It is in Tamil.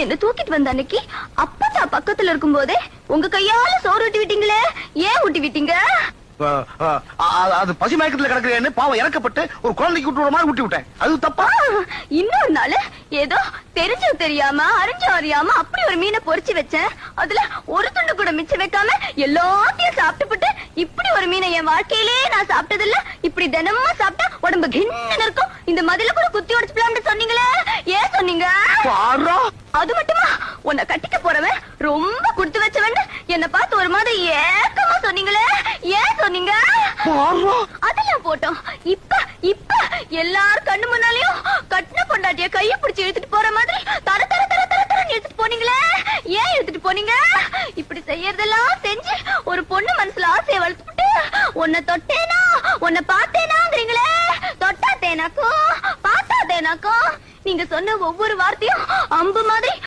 என்ன தூக்கிட்டு வந்த அன்னைக்கு அப்பத்தா பக்கத்துல இருக்கும் போதே உங்க கையால சோறு ஊட்டி விட்டீங்களே, ஏன் ஊட்டி விட்டீங்க? அது பசி மயக்கத்துல கிடக்குறேன்னு பாவம் இறக்கப்பட்டு ஒரு குழந்தைக்கு விட்டு மாதிரி ஊட்டி விட்டேன். அது தப்பா? இன்னொரு நாள் ஏதோ தெரிஞ்சும் தெரியாம அறிஞ்சும் அறியாம அப்படி ஒரு மீனை பொரிச்சு வச்சேன். அதுல ஒரு துண்டு கூட மிச்சம் வைக்காம எல்லாத்தையும் சாப்பிட்டுப்பட்டு இப்படி ஒரு மீனை என் வாழ்க்கையிலே நான் சாப்பிட்டது இல்ல. இப்படி தினமும் சாப்பிட்டா உடம்பு கிண்ணன்னு இருக்கும். இந்த மதில கூட குத்தி உடைச்சுக்கலாம்னு சொன்னீங்களே, ஏன் சொன்னீங்க? அது மட்டுமா, உன்னை கட்டிக்க போறவன் ரொம்ப குடுத்து வச்சவன் என்ன பார்த்து ஒரு மாதிரி ஏக்கமா சொன்னீங்களே, ஏன் சொன்னீங்க? அதெல்லாம் போட்டோம். இப்ப இப்ப எல்லாரும் கண்ணு முன்னாலையும் கட்டின பொண்டாட்டிய கைய பிடிச்சு இழுத்துட்டு போற மாதிரி தர தர தர தர தர இழுத்துட்டு போனீங்களே, ஏன் இழுத்துட்டு போனீங்க? இப்படி செய்யறதெல்லாம் செஞ்சு ஒரு பொண்ணு மனசுல ஆசையை வளர்த்துட்டு உன்னை தொட்டேனா உன்னை பார்த்தேனாங்கிறீங்களே, தொட்டா தேனாக்கும் பார்த்தா தேனாக்கும். நீங்க சொன்ன ஒவ்வொரு வார்த்தையும் அம்பு மாதிரி